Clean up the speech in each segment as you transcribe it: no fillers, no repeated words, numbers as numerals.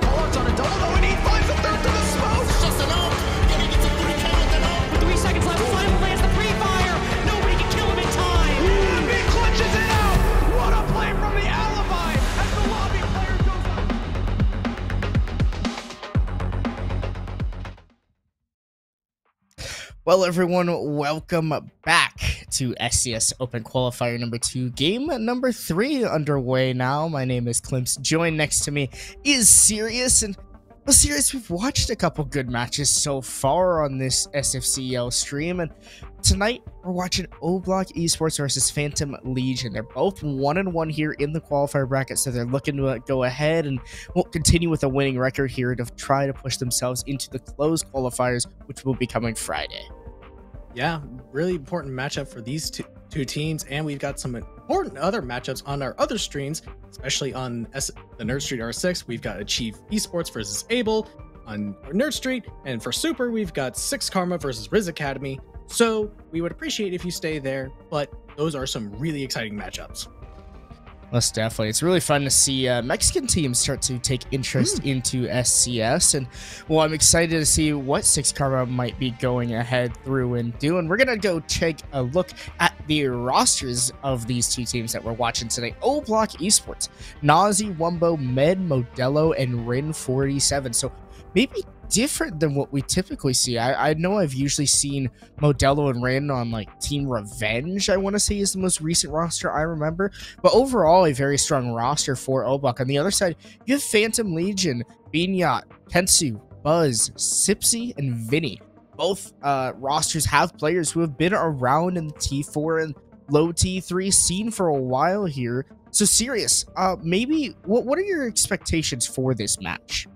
Pollard's on a double though, and he finds the third to the smoke. Just enough. And he gets a 3 count with an out. With 3 seconds left, Final lands the pre-fire. Nobody can kill him in time. And he clutches it out. What a play from the alibi as the lobby player goes up. Well, everyone, welcome back to SCS Open Qualifier number 2, game number 3 underway now. My name is Klimps. Joined next to me is Sirius, and well, Sirius, we've watched a couple good matches so far on this SFCL stream, and tonight we're watching 0Block Esports versus Phantom Legion. They're both 1-1 here in the qualifier bracket, so they're looking to go ahead and will continue with a winning record here to try to push themselves into the closed qualifiers, which will be coming Friday. Yeah, really important matchup for these two teams, and we've got some important other matchups on our other streams, especially on the Nerd Street R6. We've got Achieve Esports versus Able on Nerd Street, and for Super, we've got 6 Karma versus Riz Academy. So we would appreciate if you stay there, but those are some really exciting matchups. Most definitely. It's really fun to see Mexican teams start to take interest into SCS. And, well, I'm excited to see what 6 Karma might be going ahead through and doing. We're going to go take a look at the rosters of these two teams that we're watching today. 0Block Esports, Nazi, Wumbo, Med, Modelo, and Rin47. So maybe different than what we typically see. I know I've usually seen Modelo and Rin on like Team Revenge, I want to say is the most recent roster I remember, but overall a very strong roster for 0Block. On the other side, you have Phantom Legion, Binyat, Kensu, Buzz, Sipsy, and Vinny. Both rosters have players who have been around in the T4 and low T3 scene for a while here. So Sirius, maybe what are your expectations for this match?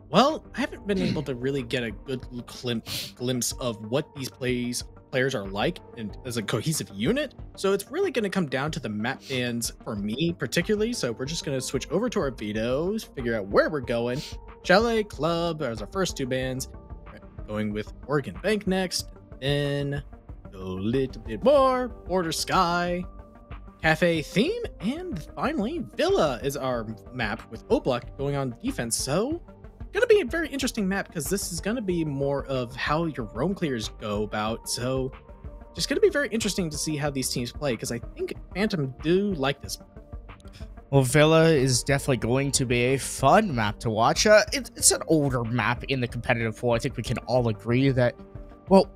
Well, I haven't been able to really get a good glimpse of what these players are like and as a cohesive unit. So it's really going to come down to the map bans for me particularly. So we're just going to switch over to our videos, figure out where we're going. Chalet Club as our first 2 bands. Going with Oregon Bank next. Then go a little bit more. Border Sky. Cafe Theme. And finally, Villa is our map with 0Block going on defense. So gonna be a very interesting map because this is gonna be more of how your roam clears go about. So just gonna be very interesting to see how these teams play because I think Phantom do like this. Well, Villa is definitely going to be a fun map to watch. It's an older map in the competitive pool. I think we can all agree that, well,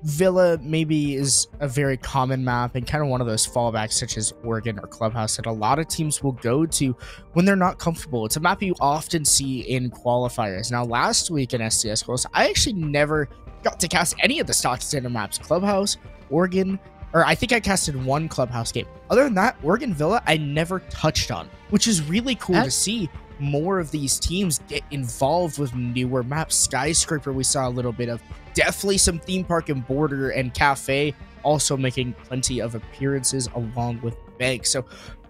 Villa maybe is a very common map and kind of one of those fallbacks such as Oregon or Clubhouse that a lot of teams will go to when they're not comfortable. It's a map you often see in qualifiers. Now, last week in SCS Qualifiers, I actually never got to cast any of the stock standard maps. Clubhouse, Oregon, or I think I casted 1 Clubhouse game. Other than that, Oregon Villa, I never touched on, which is really cool to see more of these teams get involved with newer maps. Skyscraper we saw a little bit of. Definitely some theme park and border and cafe also making plenty of appearances along with Bank. So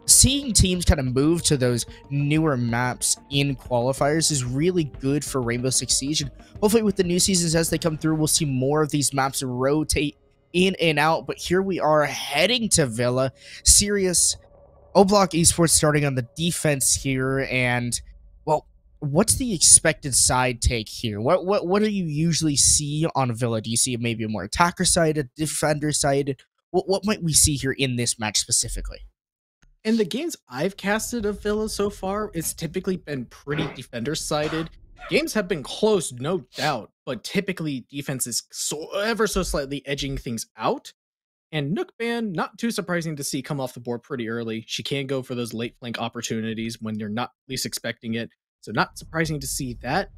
seeing teams kind of move to those newer maps in qualifiers is really good for Rainbow Six Siege. And hopefully with the new seasons as they come through, we'll see more of these maps rotate in and out. But here we are heading to Villa. Sirius, 0Block Esports starting on the defense here, and well, what's the expected side take here? What do you usually see on Villa? Do you see maybe a more attacker side, a defender side? What might we see here in this match specifically? In the games I've casted of Villa so far, it's typically been pretty defender sided. Games have been close, no doubt, but typically defense is ever so slightly edging things out. And Nook Ban, not too surprising to see come off the board pretty early. She can go for those late flank opportunities when you're not least expecting it. So not surprising to see that.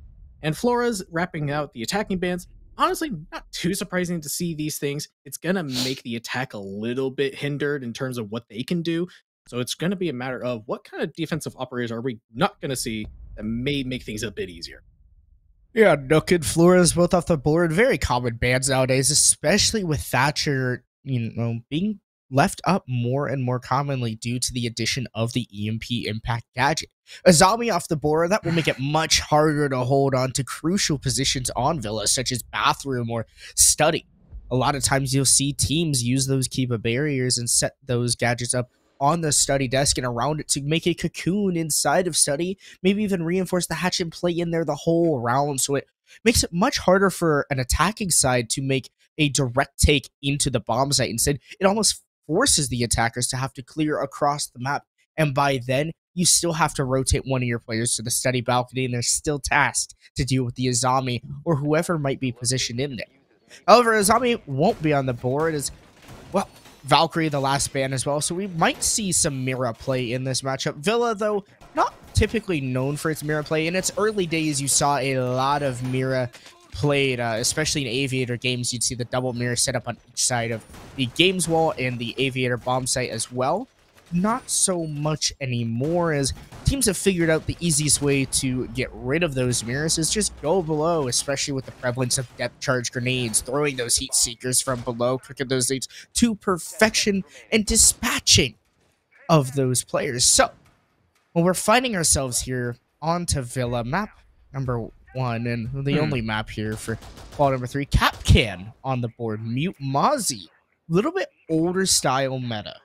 And Flora's wrapping out the attacking bans. Honestly, not too surprising to see these things. It's going to make the attack a little bit hindered in terms of what they can do. So it's going to be a matter of what kind of defensive operators are we not going to see that may make things a bit easier. Yeah, Nook and Flores both off the board. Very common bans nowadays, especially with Thatcher, being left up more and more commonly due to the addition of the EMP impact gadget. A zombie off the board, that will make it much harder to hold on to crucial positions on Villa, such as bathroom or study. A lot of times you'll see teams use those Kiba barriers and set those gadgets up on the study desk and around it to make a cocoon inside of study, maybe even reinforce the hatch and play in there the whole round. So it makes it much harder for an attacking side to make a direct take into the bomb site. Instead, it almost forces the attackers to have to clear across the map. And by then, you still have to rotate one of your players to the study balcony, and they're still tasked to deal with the Azami or whoever might be positioned in there. However, Azami won't be on the board as, well, Valkyrie, the last ban as well, so we might see some Mira play in this matchup. Villa, though, not typically known for its Mira play. In its early days, you saw a lot of Mira played, especially in Aviator games. You'd see the double mirror set up on each side of the games wall and the Aviator bomb site as well. Not so much anymore, as teams have figured out the easiest way to get rid of those mirrors is just go below, especially with the prevalence of depth charge grenades, throwing those heat seekers from below, cooking those leads to perfection, and dispatching of those players. So, when we're finding ourselves here onto Villa, map number 1, and the only map here for qual number 3, Capcan on the board, Mute Mozzie. Little bit older style meta.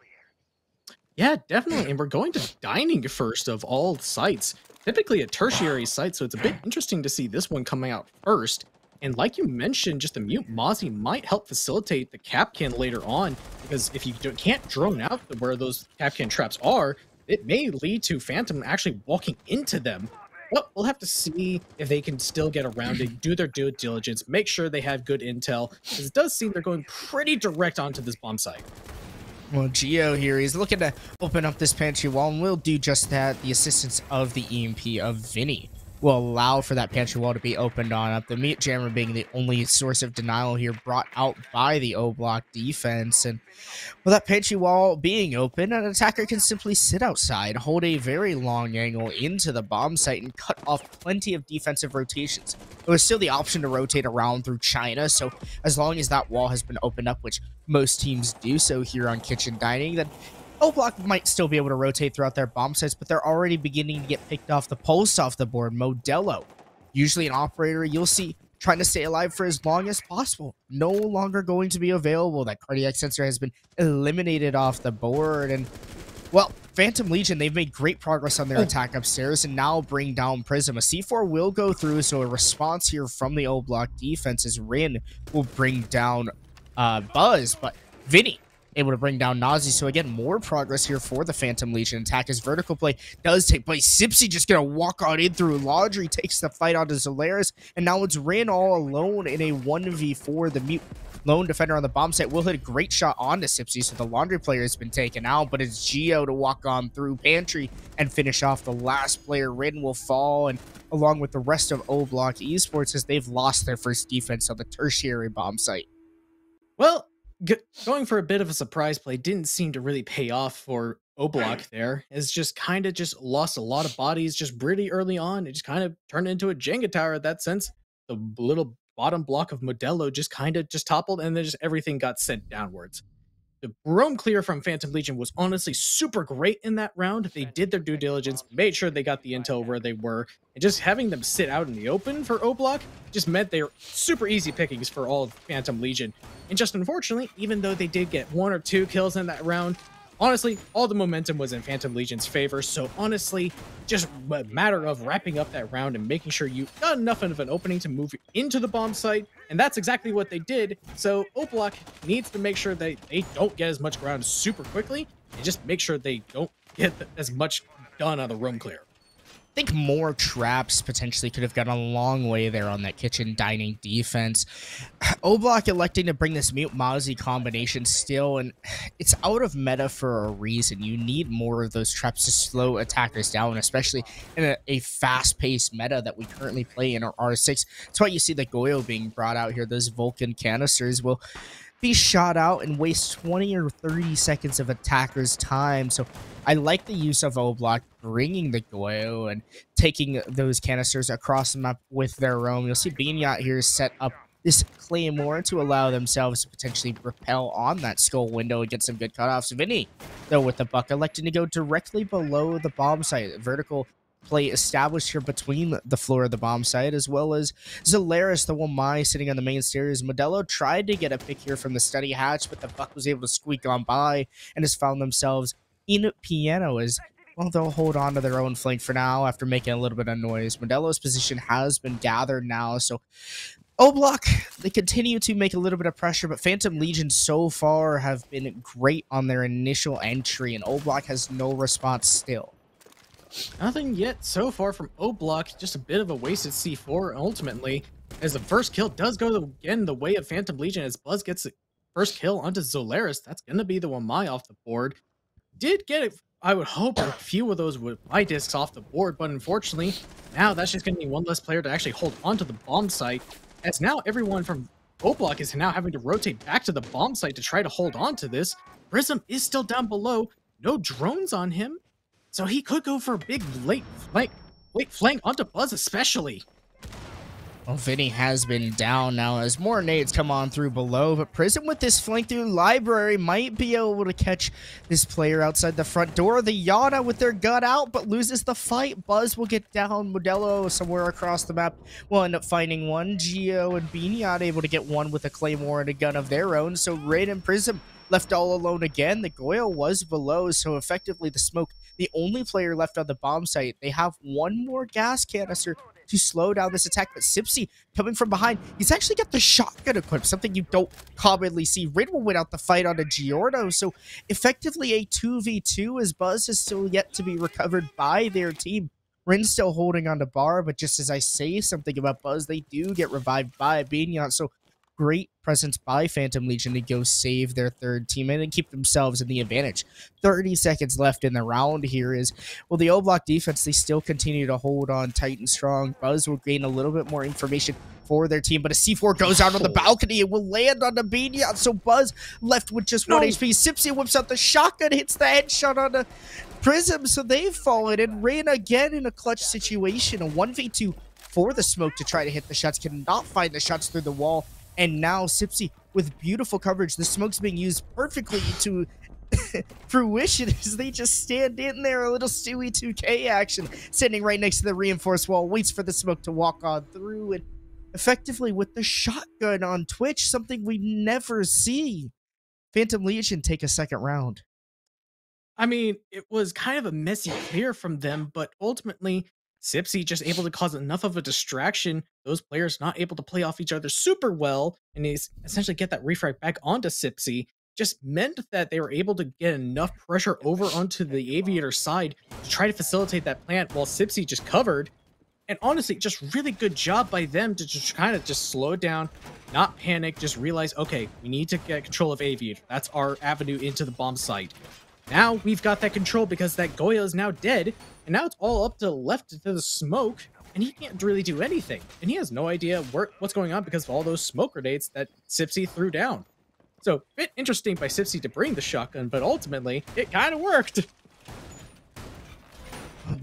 Yeah, definitely. And we're going to dining first of all sites, typically a tertiary site. So it's a bit interesting to see this one coming out first. And like you mentioned, just the Mute Mozzie might help facilitate the Capcan later on, because if you can't drone out where those Capcan traps are, it may lead to Phantom actually walking into them. Well, we'll have to see if they can still get around it, do their due diligence, make sure they have good intel, because it does seem they're going pretty direct onto this bomb site. Well, Geo here, he's looking to open up this pantry wall, and we'll do just that. The assistance of the EMP of Vinny will allow for that pantry wall to be opened on up. The Meat Jammer being the only source of denial here brought out by the O-Block defense. And with that pantry wall being open, an attacker can simply sit outside, hold a very long angle into the bomb site, and cut off plenty of defensive rotations. There was still the option to rotate around through China, so as long as that wall has been opened up, which most teams do so here on Kitchen Dining, then O-Block might still be able to rotate throughout their bomb sites, but they're already beginning to get picked off. The pulse off the board, Modelo, usually an operator you'll see trying to stay alive for as long as possible, no longer going to be available. That cardiac sensor has been eliminated off the board, and well, Phantom Legion, they've made great progress on their attack upstairs and now bring down Prism. A C4 will go through, so a response here from the O-Block defense as Rin will bring down Buzz, but Vinny able to bring down Nazi. So again, more progress here for the Phantom Legion attack as vertical play does take place. Sipsy just gonna walk on in through Laundry, takes the fight onto Zolaris, and now it's Rin all alone in a 1v4. The Mute lone defender on the bomb site will hit a great shot onto Sipsy, so the Laundry player has been taken out, but it's Geo to walk on through Pantry and finish off the last player. Rin will fall, and along with the rest of O-Block Esports, as they've lost their first defense on the tertiary bomb site. Well, going for a bit of a surprise play didn't seem to really pay off for O-Block there. It's just kind of just lost a lot of bodies just pretty early on. It just kind of turned into a Jenga tower in that sense. The little bottom block of Modelo just kind of just toppled, and then just everything got sent downwards. The roam clear from Phantom Legion was honestly super great in that round. They did their due diligence, made sure they got the intel where they were, and just having them sit out in the open for O-Block just meant they were super easy pickings for all of Phantom Legion. And just unfortunately, even though they did get 1 or 2 kills in that round, honestly, all the momentum was in Phantom Legion's favor. So honestly, just a matter of wrapping up that round and making sure you got enough of an opening to move into the bomb site. And that's exactly what they did. So O-Block needs to make sure they don't get as much ground super quickly, and just make sure they don't get as much done on the roam clear. I think more traps potentially could have gone a long way there on that Kitchen Dining defense. O-Block electing to bring this Mute Mozzie combination still, and it's out of meta for a reason. You need more of those traps to slow attackers down, especially in a fast-paced meta that we currently play in our R6. That's why you see the Goyo being brought out here. Those Vulcan canisters will be shot out and waste 20 or 30 seconds of attackers' time. So I like the use of O-Block bringing the Goyo and taking those canisters across the map with their own. You'll see Beanyat here set up this Claymore to allow themselves to potentially repel on that skull window and get some good cutoffs. Vinny, though, with the buck, electing to go directly below the bomb site. Vertical play established here between the floor of the bomb site, as well as Zolaris, the Wamai, sitting on the main stairs. Modelo tried to get a pick here from the study hatch, but the buck was able to squeak on by and has found themselves in Piano as, well, they'll hold on to their own flank for now after making a little bit of noise. Modelo's position has been gathered now, so 0Block, they continue to make a little bit of pressure, but Phantom Legion so far have been great on their initial entry, and 0Block has no response still. Nothing yet so far from 0Block, just a bit of a wasted C4 ultimately, as the first kill does go again the way of Phantom Legion as Buzz gets the first kill onto Zolaris. That's going to be the Wamai off the board. Did get it, I would hope, a few of those with my discs off the board, but unfortunately, now that's just going to be one less player to actually hold onto the bomb site, as now everyone from 0Block is now having to rotate back to the bomb site to try to hold on to this. Prism is still down below, no drones on him, so he could go for a big late flank onto Buzz especially. Well, Vinny has been down now as more nades come on through below, but Prism with this flank through library might be able to catch this player outside the front door. The Yana with their gun out, but loses the fight. Buzz will get down. Modelo somewhere across the map will end up finding one. Geo and Beanie not able to get one with a Claymore and a gun of their own, so Raid and Prism left all alone again. The Goyle was below, so effectively the Smoke, the only player left on the bomb site. They have one more gas canister to slow down this attack, but Sipsy coming from behind, he's actually got the shotgun equipped, something you don't commonly see. Rin will win out the fight on a Giorno, so effectively a 2v2 as Buzz is still yet to be recovered by their team. Rin's still holding on to Bar, but just as I say something about Buzz, they do get revived by Bignon, so great presence by Phantom Legion to go save their third teammate and keep themselves in the advantage. 30 seconds left in the round here is, well, the 0Block defense, they still continue to hold on tight and strong. Buzz will gain a little bit more information for their team, but a C4 goes out on the balcony and will land on the Bignon, so Buzz left with just 1 HP. Sipsy whips out the shotgun, hits the headshot on the Prism, so they've fallen, and Rain again in a clutch situation. A 1v2 for the Smoke to try to hit the shots, cannot find the shots through the wall. And now Sipsy with beautiful coverage. The Smoke's being used perfectly to fruition as they just stand in there. A little Stewie 2K action. Standing right next to the reinforced wall. Waits for the Smoke to walk on through. And effectively with the shotgun on Twitch, something we never see. Phantom Legion take a second round. I mean, it was kind of a messy clear from them, but ultimately Sipsy just able to cause enough of a distraction, those players not able to play off each other super well, and essentially get that refrag back onto Sipsy, just meant that they were able to get enough pressure over onto the Aviator side to try to facilitate that plant while Sipsy just covered. And honestly, just really good job by them to just kind of just slow down, not panic, just realize, okay, we need to get control of Aviator. That's our avenue into the bomb site. Now we've got that control because that Goya is now dead, and now it's all up to the left to the Smoke, and he can't really do anything. And he has no idea what's going on because of all those smoke grenades that Sipsy threw down. So, a bit interesting by Sipsy to bring the shotgun, but ultimately, it kind of worked.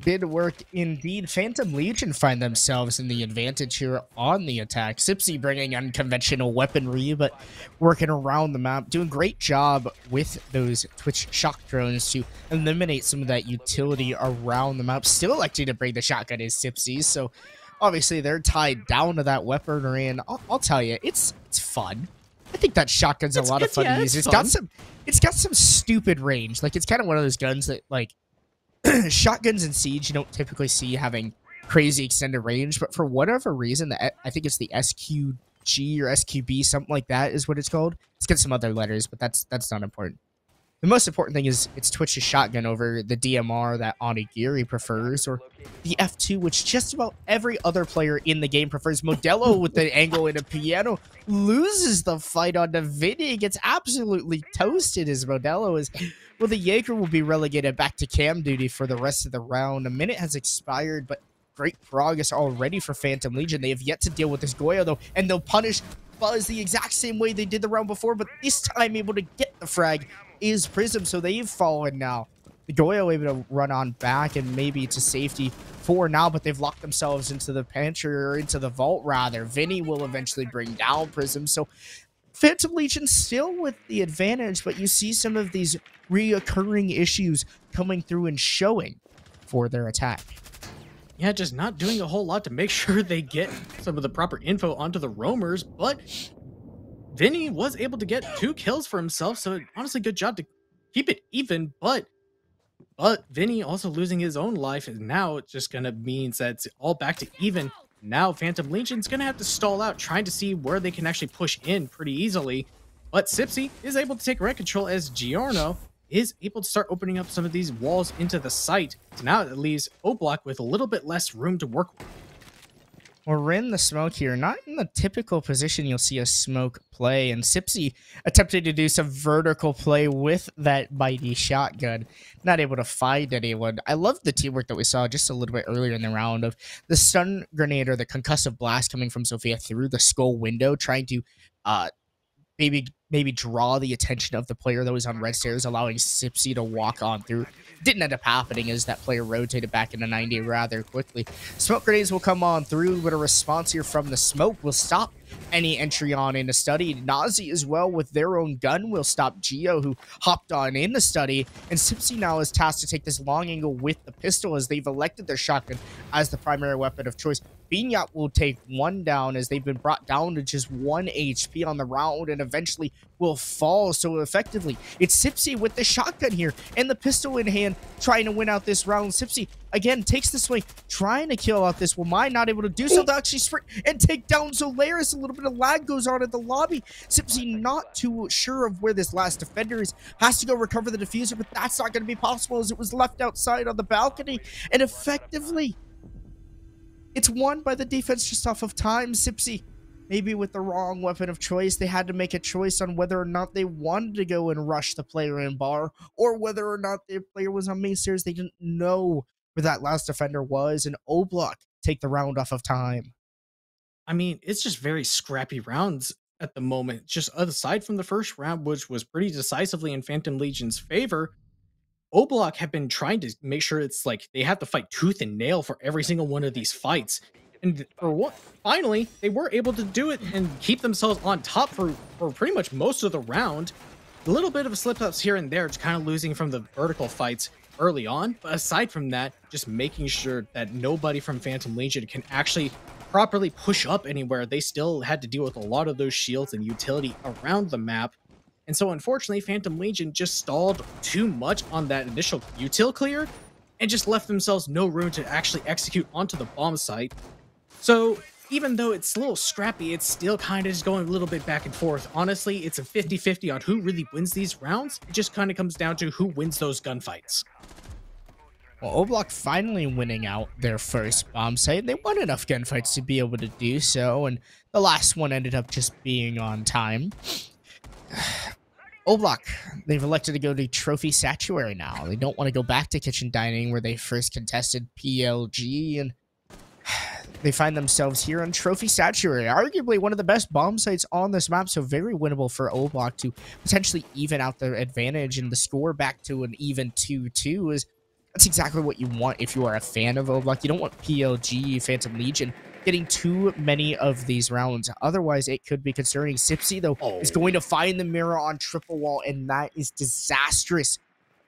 Did work indeed. Phantom Legion find themselves in the advantage here on the attack. Sipsy bringing unconventional weaponry, but working around the map. Doing great job with those Twitch shock drones to eliminate some of that utility around the map. Still electing to bring the shotgun is Sipsy, so obviously they're tied down to that weaponry, and I'll tell you, it's fun. I think that shotgun's a lot of fun to use. It's got some stupid range. Like, it's kind of one of those guns that, like, shotguns in Siege you don't typically see having crazy extended range, but for whatever reason, I think it's the SQG or SQB, something like that is what it's called. It's got some other letters, but that's not important. The most important thing is it's Twitch's shotgun over the DMR that Onigiri prefers, or the F2, which just about every other player in the game prefers. Modelo with the angle in a piano loses the fight on the Vinny, gets absolutely toasted as Modelo is. Well, the Jaeger will be relegated back to cam duty for the rest of the round. A minute has expired, but great progress already for Phantom Legion. They have yet to deal with this Goya, though, and they'll punish Buzz the exact same way they did the round before, but this time able to get the frag is Prism, so they've fallen now. The Goya able to run on back and maybe to safety for now, but they've locked themselves into the pantry, or into the vault, rather. Vinny will eventually bring down Prism, so Phantom Legion still with the advantage, but you see some of these reoccurring issues coming through and showing for their attack. Yeah, just not doing a whole lot to make sure they get some of the proper info onto the roamers, but Vinny was able to get 2 kills for himself, so honestly, good job to keep it even, but But Vinny also losing his own life, and now it's just gonna means that it's all back to even. Now Phantom Legion's gonna have to stall out, trying to see where they can actually push in pretty easily. But Sipsy is able to take red control as Giorno is able to start opening up some of these walls into the site. So now it leaves 0Block with a little bit less room to work with. We're in the smoke here, not in the typical position you'll see a smoke play, and Sipsy attempted to do some vertical play with that mighty shotgun, not able to find anyone. I love the teamwork that we saw just a little bit earlier in the round of the stun grenade or the concussive blast coming from Sophia through the skull window, trying to maybe draw the attention of the player that was on red stairs, allowing Sipsy to walk on through. Didn't end up happening as that player rotated back into 90 rather quickly. Smoke grenades will come on through, but a response here from the smoke will stop any entry on into study. Nazi as well with their own gun will stop Geo, who hopped on in the study, and Sipsy now is tasked to take this long angle with the pistol as they've elected their shotgun as the primary weapon of choice. Binyat will take one down as they've been brought down to just 1 HP on the round and eventually will fall. So effectively, it's Sipsy with the shotgun here and the pistol in hand trying to win out this round. Sipsy again takes the swing, trying to kill out this Wamai, not able to do so. They'll actually sprint and take down Zolaris. A little bit of lag goes on at the lobby. Sipsy not too sure of where this last defender is, has to go recover the diffuser, but that's not going to be possible as it was left outside on the balcony. And effectively, it's won by the defense just off of time. Sipsy, maybe with the wrong weapon of choice, they had to make a choice on whether or not they wanted to go and rush the player in bar, or whether or not the player was on main stairs. They didn't know where that last defender was, and 0Block take the round off of time. I mean, it's just very scrappy rounds at the moment. Just aside from the first round, which was pretty decisively in Phantom Legion's favor, 0Block have been trying to make sure it's like they have to fight tooth and nail for every single one of these fights. And for what, finally, they were able to do it and keep themselves on top for pretty much most of the round. A little bit of slip-ups here and there, just kind of losing from the vertical fights early on. But aside from that, just making sure that nobody from Phantom Legion can actually properly push up anywhere. They still had to deal with a lot of those shields and utility around the map. And so unfortunately, Phantom Legion just stalled too much on that initial util clear and just left themselves no room to actually execute onto the bomb site. So even though it's a little scrappy, it's still kind of just going a little bit back and forth. Honestly, it's a 50-50 on who really wins these rounds. It just kind of comes down to who wins those gunfights. Well, 0Block finally winning out their first bomb site. They won enough gunfights to be able to do so, and the last one ended up just being on time. 0Block, they've elected to go to Trophy Statuary now. They don't want to go back to Kitchen Dining where they first contested PLG, and they find themselves here on Trophy Statuary, arguably one of the best bomb sites on this map, so very winnable for 0Block to potentially even out their advantage and the score back to an even 2-2 is that's exactly what you want if you are a fan of 0Block. You don't want PLG, Phantom Legion, getting too many of these rounds. Otherwise, it could be concerning. Sipsy, though, is going to find the mirror on triple wall, and that is disastrous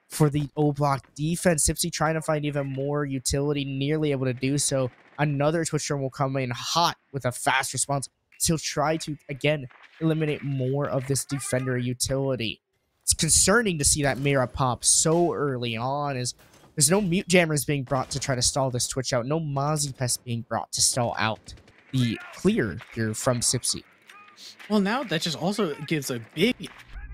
for the 0Block defense. Sipsy trying to find even more utility, nearly able to do so. Another Twitch storm will come in hot with a fast response. So he'll try to, again, eliminate more of this defender utility. It's concerning to see that mirror pop so early on, as there's no mute jammers being brought to try to stall this Twitch out. No Mozzie Pest being brought to stall out the clear here from Sipsy. Well, now that just also gives a big,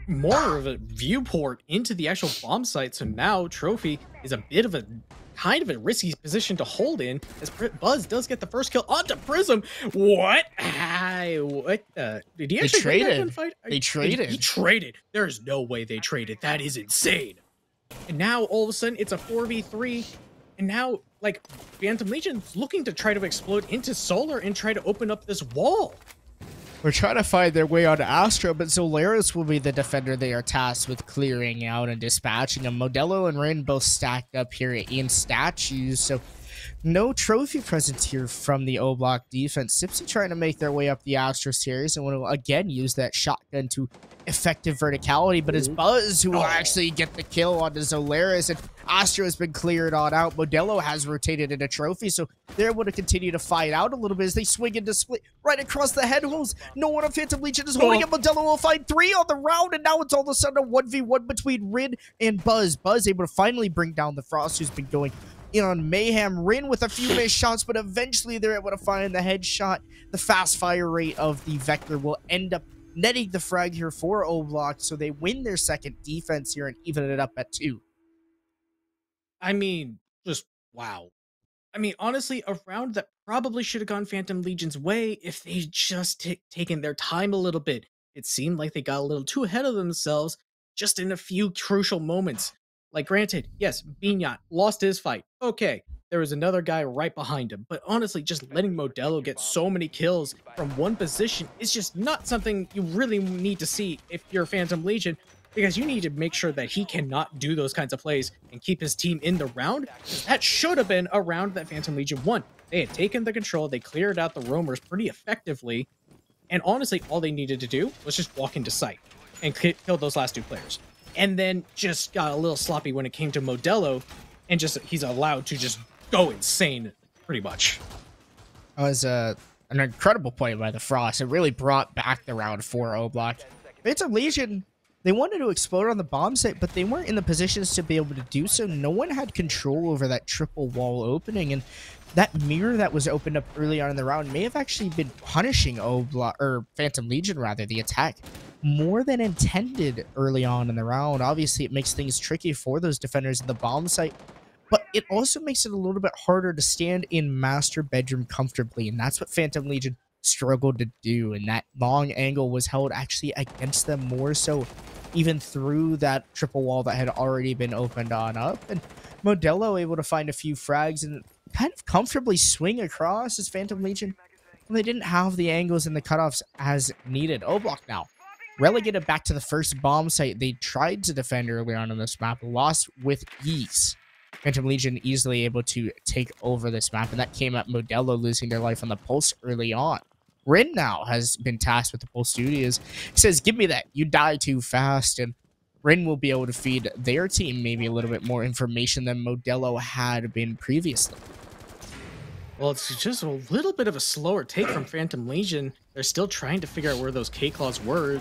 more of a viewport into the actual bomb site. So now Trophy is a bit of a kind of a risky position to hold in, as Buzz does get the first kill onto Prism. What? What the? Did he actually traded? Fight? They traded. He traded. There's no way they traded. That is insane. And now all of a sudden it's a 4v3, and now like Phantom Legion's looking to try to explode into Solar and try to open up this wall. We're trying to find their way onto Astro, but Zolaris will be the defender they are tasked with clearing out and dispatching. And Modelo and Rin both stacked up here in statues, so No trophy present here from the O-Block defense. Sipsy trying to make their way up the Astro series and will again use that shotgun to effective verticality, but it's Buzz who will actually get the kill onto Zolaris, and Astro has been cleared on out. Modelo has rotated in a trophy, so they're able to continue to fight out a little bit as they swing into split right across the head holes. No one on Phantom Legion is holding it. Modelo will find 3 on the round, and now it's all of a sudden a 1v1 between Rin and Buzz. Buzz able to finally bring down the Frost, who's been going in on Mayhem. Rin with a few missed shots, but eventually they're able to find the headshot. The fast fire rate of the Vector will end up netting the frag here for O-Block, so they win their second defense here and even it up at 2. I mean, just wow. I mean, honestly, a round that probably should have gone Phantom Legion's way if they just taken their time a little bit. It seemed like they got a little too ahead of themselves just in a few crucial moments. Like, granted, yes, Bignat lost his fight. Okay, there was another guy right behind him. But honestly, just letting Modelo get so many kills from one position is just not something you really need to see if you're Phantom Legion, because you need to make sure that he cannot do those kinds of plays and keep his team in the round. That should have been a round that Phantom Legion won. They had taken the control, they cleared out the roamers pretty effectively, and honestly, all they needed to do was just walk into sight and kill those last 2 players. And then just got a little sloppy when it came to Modelo, and just he's allowed to just go insane, pretty much. That was an incredible play by the Frost. It really brought back the round for O-Block. Phantom Legion, they wanted to explode on the bomb site, but they weren't in the positions to be able to do so. No one had control over that triple wall opening, and that mirror that was opened up early on in the round may have actually been punishing O-Block, or Phantom Legion rather, the attack, more than intended early on in the round. Obviously, it makes things tricky for those defenders in the bomb site, but it also makes it a little bit harder to stand in master bedroom comfortably, and that's what Phantom Legion struggled to do, and that long angle was held actually against them more so even through that triple wall that had already been opened on up. And Modelo able to find a few frags and kind of comfortably swing across as Phantom Legion. Well, they didn't have the angles and the cutoffs as needed. O-Block now relegated back to the first bomb site they tried to defend early on in this map, lost with ease. Phantom Legion easily able to take over this map, and that came at Modelo losing their life on the Pulse early on. Rin now has been tasked with the Pulse Studios. He says, give me that. You die too fast. And Rin will be able to feed their team maybe a little bit more information than Modelo had been previously. Well, it's just a little bit of a slower take from Phantom Legion. They're still trying to figure out where those K-Claws were.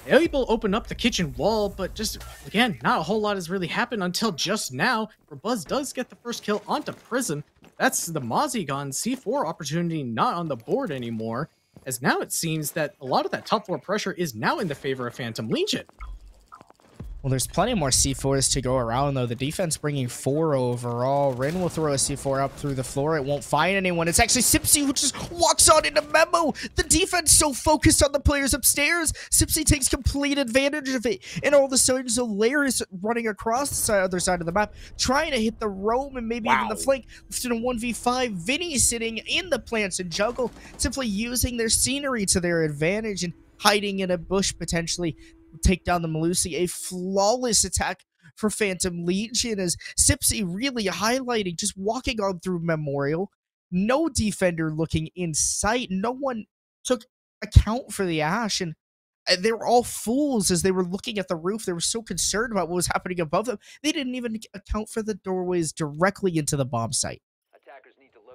They're able to open up the kitchen wall, but just, again, not a whole lot has really happened until just now, where Buzz does get the first kill onto Prism. That's the Mozzie gone. C4 opportunity not on the board anymore, as now it seems that a lot of that top 4 pressure is now in the favor of Phantom Legion. Well, there's plenty more C4s to go around, though. The defense bringing 4 overall. Rin will throw a C4 up through the floor. It won't find anyone. It's actually Sipsy who just walks on into Memo. The defense so focused on the players upstairs. Sipsy takes complete advantage of it. And all of a sudden, Zolaris running across the other side of the map, trying to hit the roam and maybe even the flank. Left in a 1v5. Vinny sitting in the plants and jungle, simply using their scenery to their advantage and hiding in a bush potentially. Take down the Melusi. A flawless attack for Phantom Legion as Sipsy really highlighting, just walking on through Memorial. No defender looking in sight. No one took account for the Ash, and they were all fools as they were looking at the roof. They were so concerned about what was happening above them. They didn't even account for the doorways directly into the bomb site.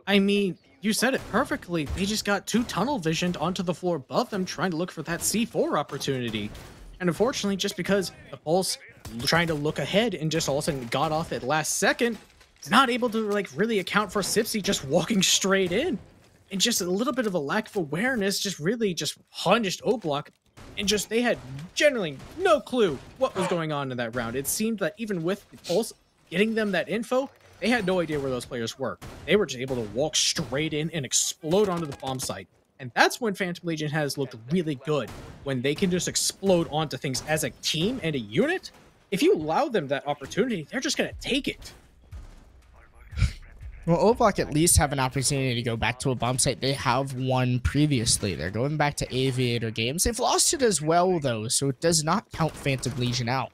I mean, you said it perfectly. They just got too tunnel visioned onto the floor above them, trying to look for that C4 opportunity. And unfortunately, just because the Pulse trying to look ahead and just all of a sudden got off at last second, is not able to like really account for Sipsy just walking straight in. And just a little bit of a lack of awareness just really just punished O-Block. And just they had generally no clue what was going on in that round. It seemed that even with the Pulse getting them that info, they had no idea where those players were. They were just able to walk straight in and explode onto the bomb site. And that's when Phantom Legion has looked really good, when they can just explode onto things as a team and a unit. If you allow them that opportunity, they're just going to take it. Well, O-Block at least have an opportunity to go back to a bomb site they have won previously. They're going back to Aviator Games. They've lost it as well, though, so it does not count Phantom Legion out.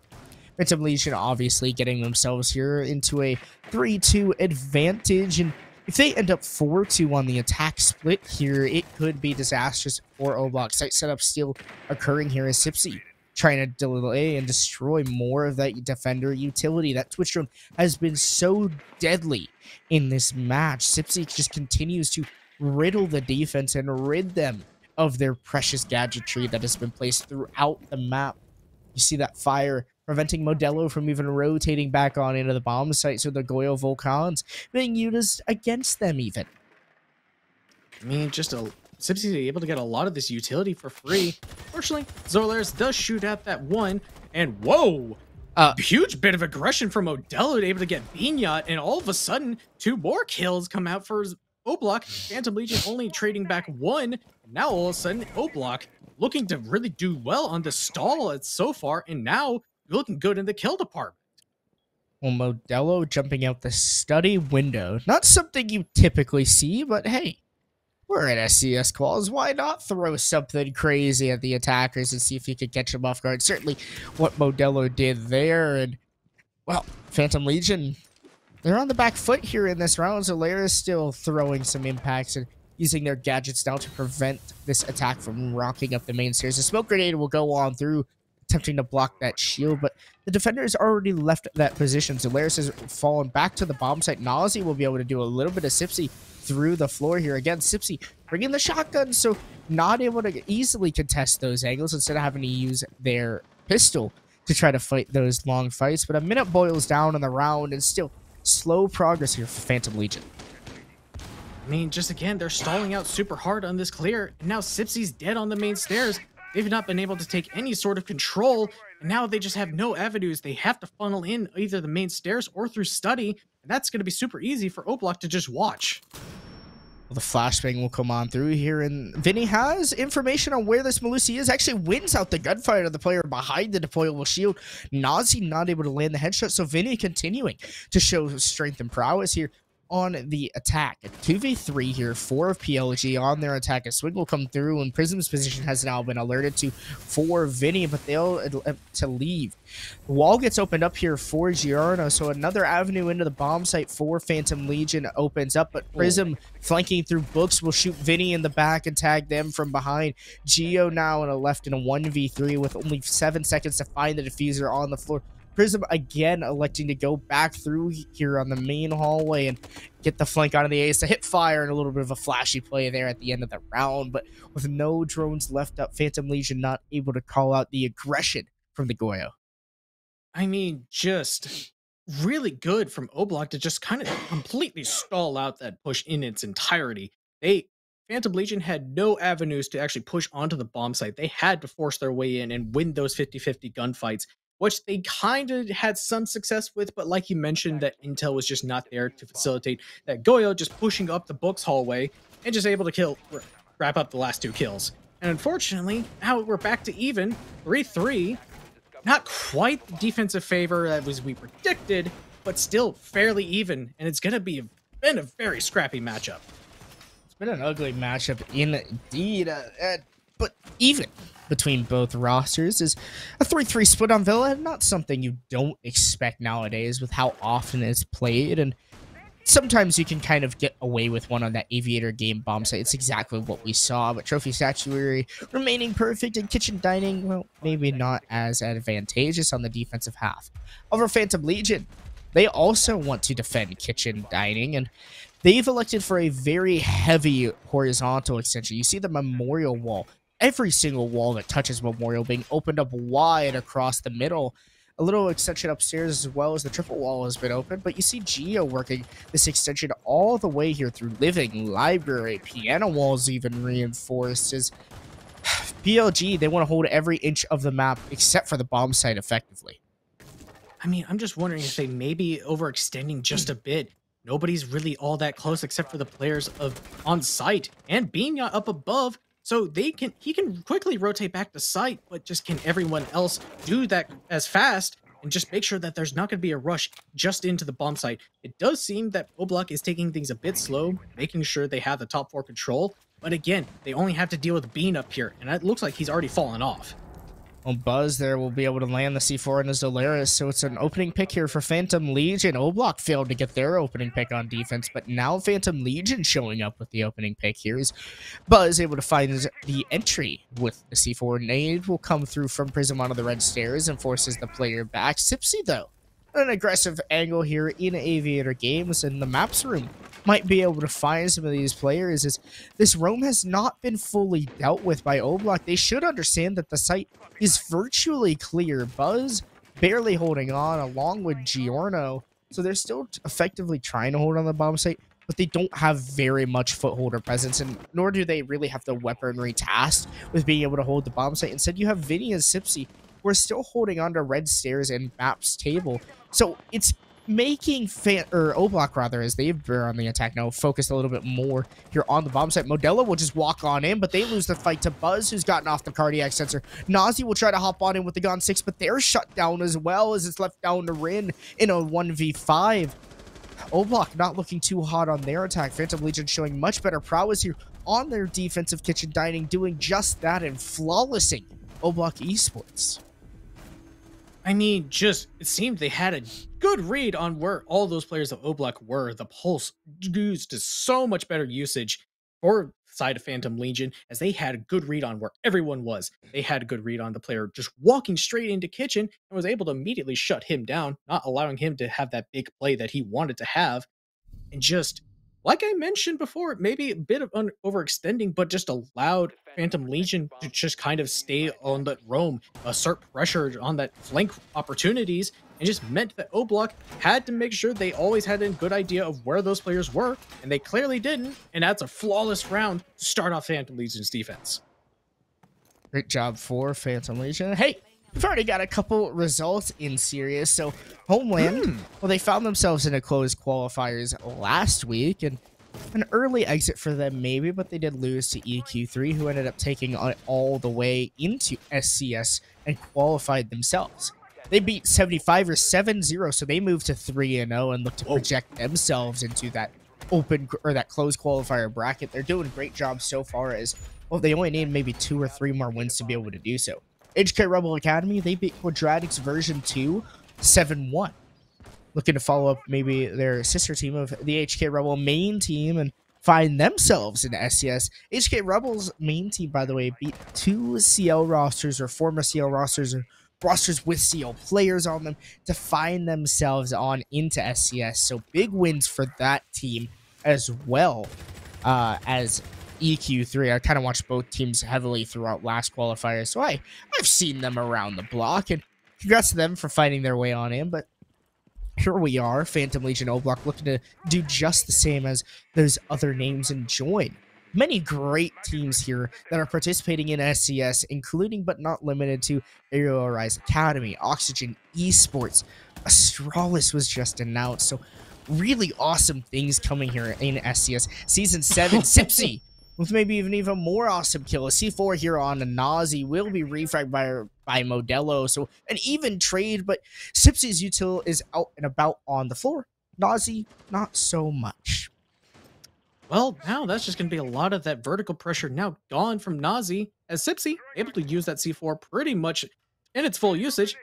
Phantom Legion obviously getting themselves here into a 3-2 advantage, and If they end up 4-2 on the attack split here, it could be disastrous for 0Block. Site setup still occurring here as Sipsy trying to delay and destroy more of that defender utility. That Twitch drone has been so deadly in this match. Sipsy just continues to riddle the defense and rid them of their precious gadgetry that has been placed throughout the map. You see that fire preventing Modelo from even rotating back on into the bomb site, so the Goyo Volcans being used against them even. I mean, Sipsy able to get a lot of this utility for free. Fortunately, Zolaris does shoot at that one, and whoa! Huge bit of aggression from Modelo, able to get Beanyat, and all of a sudden, 2 more kills come out for 0Block. Phantom Legion only trading back 1. Now all of a sudden, 0Block looking to really do well on the stall so far, and now looking good in the kill department. Well, Modelo jumping out the study window. Not something you typically see, but hey, we're at SCS Quals. Why not throw something crazy at the attackers and see if you can catch them off guard? Certainly what Modelo did there. And, well, Phantom Legion, they're on the back foot here in this round. Zolaris still throwing some impacts and using their gadgets now to prevent this attack from rocking up the main stairs. The smoke grenade will go on through, attempting to block that shield, but the defender has already left that position. Zolaris has fallen back to the bomb site. Nazi will be able to do a little bit of Sipsy through the floor here. Again, Sipsy bringing the shotgun, so not able to easily contest those angles instead of having to use their pistol to try to fight those long fights. But a minute boils down in the round, and still slow progress here for Phantom Legion. I mean, just again, they're stalling out super hard on this clear, and now Sipsy's dead on the main stairs. They've not been able to take any sort of control, and now they just have no avenues. They have to funnel in either the main stairs or through study, and that's going to be super easy for 0Block to just watch. Well, the flashbang will come on through here, and Vinny has information on where this Malusi is. Actually wins out the gunfire to the player behind the deployable shield. Nazi not able to land the headshot, so Vinny continuing to show strength and prowess here on the attack. A 2v3 here, 4 of PLG on their attack. A swing will come through, and Prism's position has now been alerted to for Vinny, but they'll attempt to leave. The wall gets opened up here for Giorno, so another avenue into the bomb site for Phantom Legion opens up, but Prism flanking through Books will shoot Vinny in the back and tag them from behind. Geo now in a 1v3 with only 7 seconds to find the diffuser on the floor. Prism again electing to go back through here on the main hallway and get the flank out of the ace to hit fire, and a little bit of a flashy play there at the end of the round. But with no drones left up, Phantom Legion not able to call out the aggression from the Goyo. I mean, just really good from 0Block to just kind of completely stall out that push in its entirety. Phantom Legion had no avenues to actually push onto the bomb site. They had to force their way in and win those 50-50 gunfights, which they kind of had some success with, but like you mentioned, that intel was just not there to facilitate that. Goyo just pushing up the Books hallway and just able to wrap up the last 2 kills. And unfortunately, now we're back to even, 3-3. Not quite the defensive favor that we predicted, but still fairly even, and it's going to been a very scrappy matchup. It's been an ugly matchup indeed, but even between both rosters is a 3-3 split on Villa. Not something you don't expect nowadays with how often it's played, and sometimes you can kind of get away with one on that Aviator game bomb site. It's exactly what we saw, but Trophy Statuary remaining perfect, and Kitchen Dining, well, maybe not as advantageous on the defensive half. Over Phantom Legion, they also want to defend Kitchen Dining, and they've elected for a very heavy horizontal extension. You see the Memorial Wall. Every single wall that touches Memorial being opened up wide across the middle. A little extension upstairs as well as the triple wall has been opened, but you see Geo working this extension all the way here through living, library, piano walls even reinforced. As PLG, they want to hold every inch of the map except for the bomb site effectively. I mean, I'm just wondering if they may be overextending just a bit. Nobody's really all that close except for the players on site and Binya up above. So he can quickly rotate back to site, but just can everyone else do that as fast and just make sure that there's not going to be a rush just into the bomb site? It does seem that 0Block is taking things a bit slow, making sure they have the top 4 control. But again, they only have to deal with Bean up here, and it looks like he's already fallen off. Well, Buzz there will be able to land the C4 in his Dolaris, so it's an opening pick here for Phantom Legion. 0Block failed to get their opening pick on defense, but now Phantom Legion showing up with the opening pick here is Buzz able to find the entry with the C4. Nade will come through from Prism onto the red stairs and forces the player back. Sipsy, though, an aggressive angle here in Aviator Games, and the maps room might be able to find some of these players, as this roam has not been fully dealt with by 0Block. They should understand that the site is virtually clear. Buzz barely holding on along with Giorno, so they're still effectively trying to hold on the bomb site, but they don't have very much foothold or presence, and nor do they really have the weaponry tasked with being able to hold the bomb site. Instead, you have Vinny and Sipsy who are still holding on to red stairs and maps table, so it's making 0Block, rather, as they've been on the attack now, focus a little bit more here on the bomb site. Modelo will just walk on in, but they lose the fight to Buzz, who's gotten off the cardiac sensor. Nazi will try to hop on in with the Gon 6, but they're shut down as well, as it's left down to Rin in a 1v5. 0Block not looking too hot on their attack. Phantom Legion showing much better prowess here on their defensive kitchen dining, doing just that and flawlessing 0Block Esports. I mean, just, it seemed they had a good read on where all those players of 0Block were. The Pulse used to so much better usage for side of Phantom Legion, as they had a good read on where everyone was. They had a good read on the player just walking straight into kitchen and was able to immediately shut him down, not allowing him to have that big play that he wanted to have. And just, like I mentioned before, maybe a bit of overextending, but just allowed Phantom Legion to just kind of stay on that roam, assert pressure on that flank opportunities, and just meant that 0Block had to make sure they always had a good idea of where those players were, and they clearly didn't, and that's a flawless round to start off Phantom Legion's defense. Great job for Phantom Legion. Hey, we've already got a couple results in series. So Homeland, well, they found themselves in a closed qualifiers last week, and an early exit for them maybe, but they did lose to EQ3, who ended up taking it all the way into SCS and qualified themselves. They beat 75ers 7-0, so they moved to 3-0 and look to project themselves into that open or that closed qualifier bracket. They're doing a great job so far, as well, they only need maybe 2 or 3 more wins to be able to do so. HK Rebel Academy, they beat Quadratics version 2 7-1. Looking to follow up maybe their sister team of the HK Rebel main team and find themselves in SCS. HK Rebel's main team, by the way, beat 2 CL rosters or former CL rosters or rosters with CL players on them to find themselves on into SCS. So big wins for that team as well as EQ3. I kind of watched both teams heavily throughout last qualifier, so I've seen them around the block, and congrats to them for fighting their way on in. But here we are, Phantom Legion 0Block looking to do just the same as those other names and join many great teams here that are participating in SCS, including but not limited to Aerial Rise Academy, Oxygen Esports. Astralis was just announced, so really awesome things coming here in SCS. Season 7, Sipsy, with maybe even more awesome kill. A C4 here on a Nazi will be refragged by Modelo, so an even trade, but Sipsy's util is out and about on the floor. Nazi, not so much. Well, now that's just going to be a lot of that vertical pressure now gone from Nazi, as Sipsy able to use that C4 pretty much in its full usage.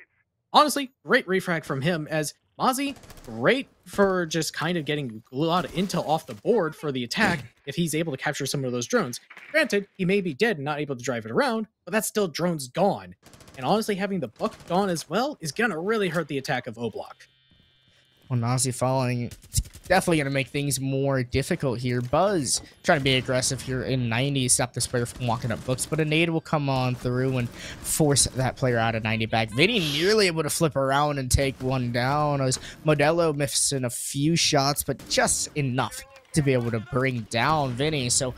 Honestly, great refrag from him, as Mozzie, great for just kind of getting a lot of intel off the board for the attack if he's able to capture some of those drones. Granted, he may be dead and not able to drive it around, but that's still drones gone. And honestly, having the buck gone as well is going to really hurt the attack of 0Block. Well, Nazi falling, it's definitely going to make things more difficult here. Buzz trying to be aggressive here in 90, stop this player from walking up books, but a nade will come on through and force that player out of 90 back. Vinny nearly able to flip around and take one down, as Modelo missing a few shots, but just enough to be able to bring down Vinny. So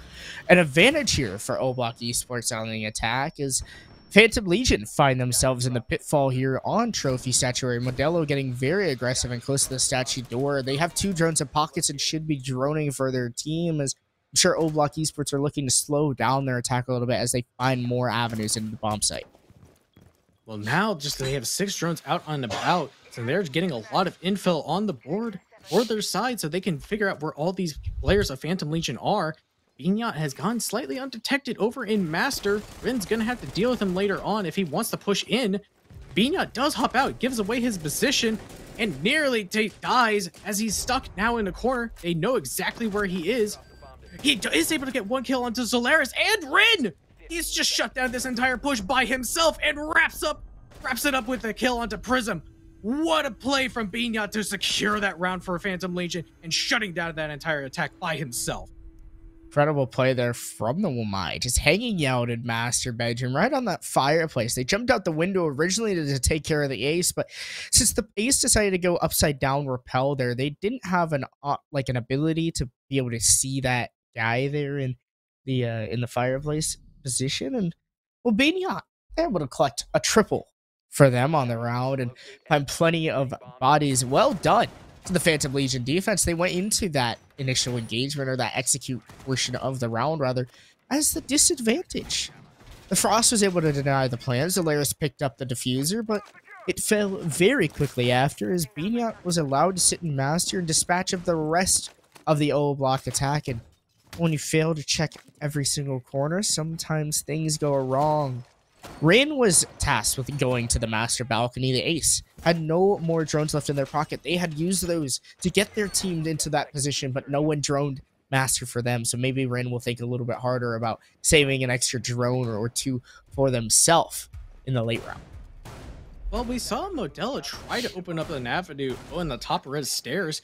an advantage here for 0Block Esports on the attack is Phantom Legion find themselves in the pitfall here on Trophy Statuary. Modelo getting very aggressive and close to the statue door. They have 2 drones in pockets and should be droning for their team, as I'm sure 0Block Esports are looking to slow down their attack a little bit as they find more avenues into the bomb site. Well, now just they have 6 drones out on about, so they're getting a lot of infill on the board for their side, so they can figure out where all these players of Phantom Legion are. Bignot has gone slightly undetected over in Master. Rin's gonna have to deal with him later on if he wants to push in. Bignot does hop out, gives away his position, and nearly dies as he's stuck now in the corner. They know exactly where he is. He is able to get one kill onto Solaris and Rin! He's just shut down this entire push by himself and wraps it up with a kill onto Prism. What a play from Bignot to secure that round for Phantom Legion and shutting down that entire attack by himself. Incredible play there from the Wamai, just hanging out in Master Bedroom right on that fireplace. They jumped out the window originally to take care of the ace, but since the ace decided to go upside down repel there, they didn't have an ability to be able to see that guy there in the fireplace position. And well, Bignot able to collect a triple for them on the round and find plenty of bodies. Well done to the Phantom Legion defense. They went into that initial engagement, or that execute portion of the round rather, as the disadvantage. The Frost was able to deny the plans. Solaris picked up the diffuser, but it fell very quickly after, as Bignot was allowed to sit in Master and dispatch of the rest of the 0Block attack. And when you fail to check every single corner, sometimes things go wrong. Rin was tasked with going to the Master balcony. The ace had no more drones left in their pocket. They had used those to get their team into that position, but no one droned Master for them. So maybe Rin will think a little bit harder about saving an extra drone or two for themselves in the late round. Well, we saw Modelo try to open up an avenue on the top red stairs,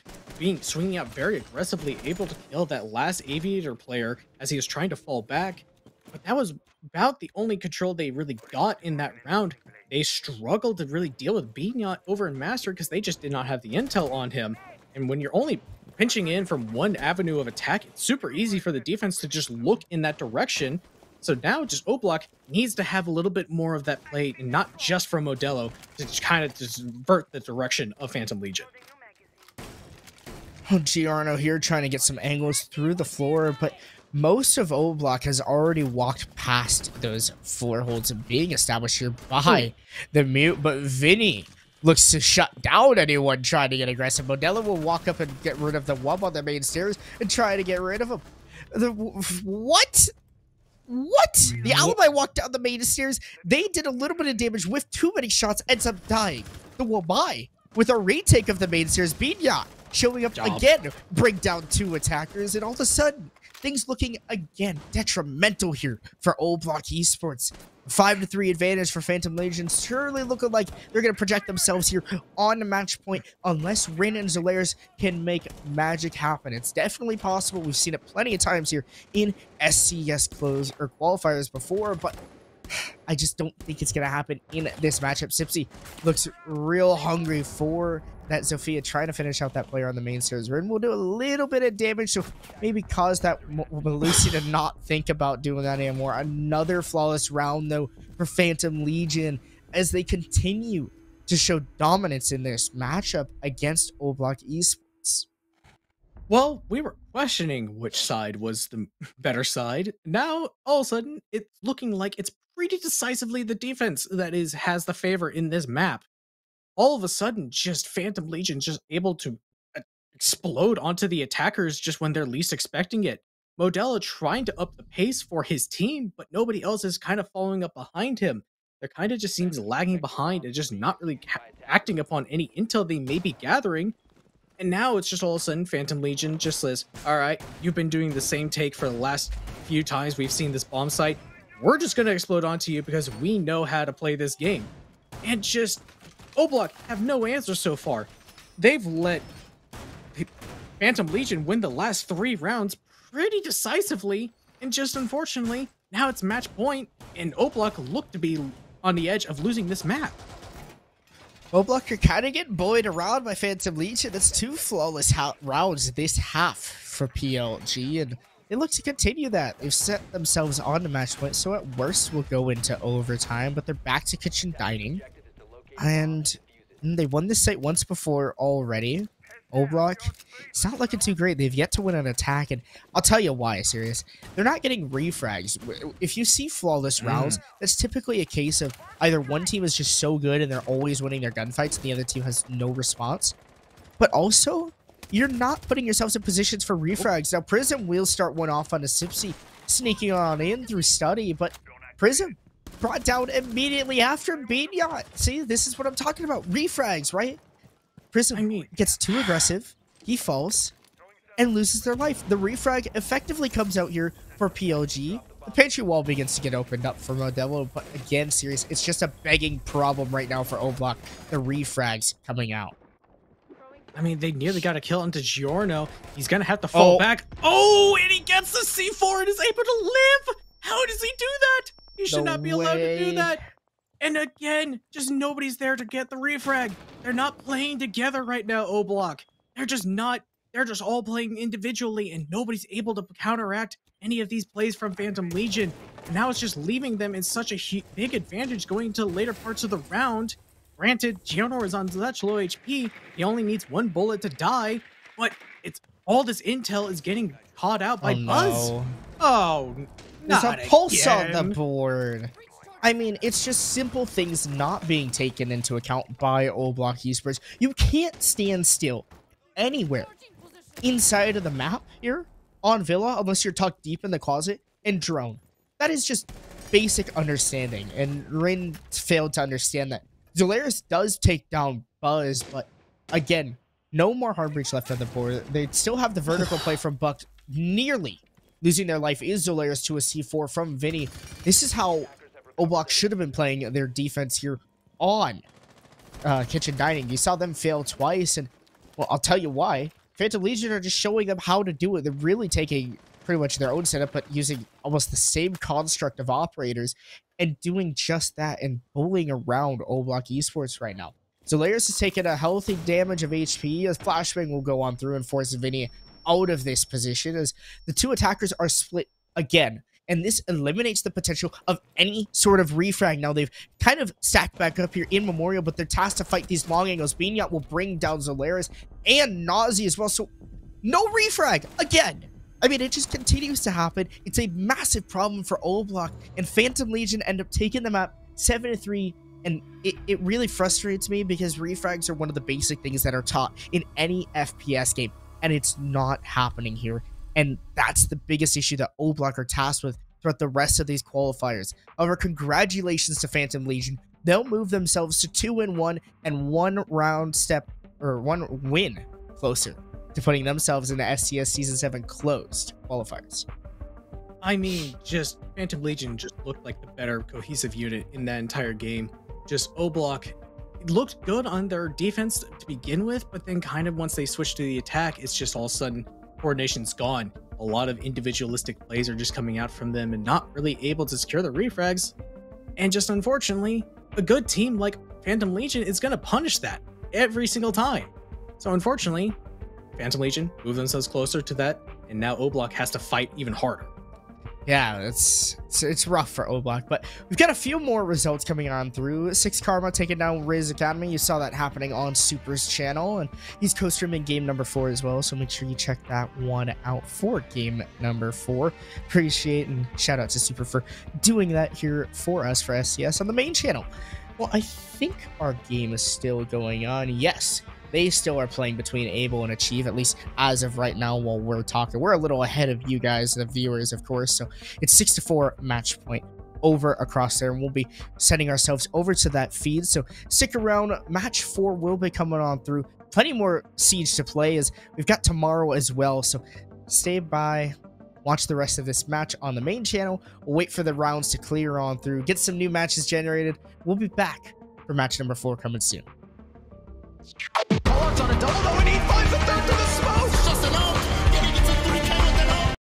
swinging out very aggressively, able to kill that last Aviator player as he was trying to fall back. But that was about the only control they really got in that round. They struggled to really deal with Bignot over in Master because they just did not have the intel on him. And when you're only pinching in from one avenue of attack, it's super easy for the defense to just look in that direction. So now just 0Block needs to have a little bit more of that play, and not just from Modelo, to kind of divert the direction of Phantom Legion. Giorno here trying to get some angles through the floor, but most of 0Block has already walked past those floor holds being established here by the mute, but Vinny looks to shut down anyone trying to get aggressive. Modelo will walk up and get rid of the wub on the main stairs and try to get rid of him. What? The Alibi walked down the main stairs. They did a little bit of damage with too many shots, ends up dying. The Wamai with a retake of the main stairs. Bignot showing up again, bring down two attackers, and all of a sudden, things looking again detrimental here for 0Block Esports. 5-3 advantage for Phantom Legion, surely looking like they're going to project themselves here on the match point unless Rin and Solaris can make magic happen. It's definitely possible. We've seen it plenty of times here in SCS qualifiers before, but I just don't think it's going to happen in this matchup. Sipsy looks real hungry for that Zofia, trying to finish out that player on the main stairs. Rin will do a little bit of damage, so maybe cause that Melusi to not think about doing that anymore. Another flawless round, though, for Phantom Legion as they continue to show dominance in this matchup against 0Block Esports. Well, we were questioning which side was the better side. Now, all of a sudden, it's looking like it's pretty decisively the defense that has the favor in this map. All of a sudden, just Phantom Legion just able to explode onto the attackers just when they're least expecting it. Modelo trying to up the pace for his team, but nobody else is kind of following up behind him. They're kind of just seems lagging behind and just not really acting upon any intel they may be gathering. And now it's just all of a sudden Phantom Legion just says, all right, you've been doing the same take for the last few times we've seen this bomb site. We're just going to explode onto you because we know how to play this game. And just 0Block have no answer so far. They've let Phantom Legion win the last 3 rounds pretty decisively, and just unfortunately, now it's match point, and 0Block look to be on the edge of losing this map. 0Block are kind of getting buoyed around by Phantom Legion. That's 2 flawless rounds this half for PLG, and they look to continue that. They've set themselves on the match point, so at worst we'll go into overtime, but they're back to kitchen dining. And they won this site once before already. 0Block, it's not looking too great. They've yet to win an attack, and I'll tell you why, serious. They're not getting refrags. If you see flawless rounds, that's typically a case of either one team is just so good and they're always winning their gunfights and the other team has no response. But also, you're not putting yourselves in positions for refrags. Now, Prism will start one off on a Sipsy, sneaking on in through Study, but Prism brought down immediately after Binyat. See, this is what I'm talking about. Refrags, right? Prism gets too aggressive. He falls and loses their life. The refrag effectively comes out here for PLG. The pantry wall begins to get opened up for Modelo, but again, serious, it's just a begging problem right now for 0Block. The refrags coming out. I mean, they nearly got a kill into Giorno. He's gonna have to fall back. Oh, and he gets the C4 and is able to live. How does he do that? He should not be allowed to do that. And again, just nobody's there to get the refrag. They're not playing together right now, 0Block. They're just not. They're just all playing individually, and nobody's able to counteract any of these plays from Phantom Legion. And now it's just leaving them in such a big advantage going into the later parts of the round. Granted, Giorno is on such low HP. He only needs one bullet to die, but it's all this intel is getting caught out by Buzz. No. Oh, there's not a pulse again. on the board. I mean, it's just simple things not being taken into account by 0Block Esports. You can't stand still anywhere inside of the map here on Villa unless you're tucked deep in the closet and drone. That is just basic understanding, and Rin failed to understand that. Zolaris does take down Buzz, but again, no more hard breach left on the board. They still have the vertical play from Buck. Nearly losing their life is Zolaris to a C4 from Vinny. This is how 0Block should have been playing their defense here on Kitchen Dining. You saw them fail twice, and well, I'll tell you why. Phantom Legion are just showing them how to do it. They're really taking pretty much their own setup, but using almost the same construct of operators and doing just that and bullying around 0Block Esports right now. Zolaris is taking a healthy damage of HP as Flashbang will go on through and force Vinny out of this position as the two attackers are split again. And this eliminates the potential of any sort of refrag. Now, they've kind of stacked back up here in Memorial, but they're tasked to fight these long angles. Binyat will bring down Zolaris and Nazi as well. So, no refrag again. I mean, it just continues to happen. It's a massive problem for 0Block, and Phantom Legion end up taking them up 7-3. And it really frustrates me because refrags are one of the basic things that are taught in any FPS game, and it's not happening here. And that's the biggest issue that 0Block are tasked with throughout the rest of these qualifiers. However, congratulations to Phantom Legion. They'll move themselves to 2-1 and one win closer to putting themselves in the SCS Season 7 closed qualifiers. I mean, just Phantom Legion just looked like the better cohesive unit in that entire game. Just 0Block looked good on their defense to begin with, but then kind of once they switched to the attack, it's just all of a sudden coordination's gone. A lot of individualistic plays are just coming out from them and not really able to secure the refrags. And just unfortunately, a good team like Phantom Legion is going to punish that every single time. So unfortunately, Phantom Legion move themselves closer to that, and now 0Block has to fight even harder. Yeah, it's rough for 0Block, but we've got a few more results coming on through. 6 Karma taking down Riz Academy. You saw that happening on Super's channel, and he's co-streaming game number 4 as well, so make sure you check that one out for game number 4. Appreciate and shout out to Super for doing that here for us for SCS on the main channel. Well, I think our game is still going on. Yes, they still are playing between Able and Achieve, at least as of right now while we're talking. We're a little ahead of you guys, the viewers, of course. So it's 6-4 match point over across there. And we'll be sending ourselves over to that feed. So stick around. Match 4 will be coming on through. Plenty more Siege to play as we've got tomorrow as well. So stay by. Watch the rest of this match on the main channel. We'll wait for the rounds to clear on through. Get some new matches generated. We'll be back for match number 4 coming soon. On a double, though, and he finds a third to the smoke. Just enough.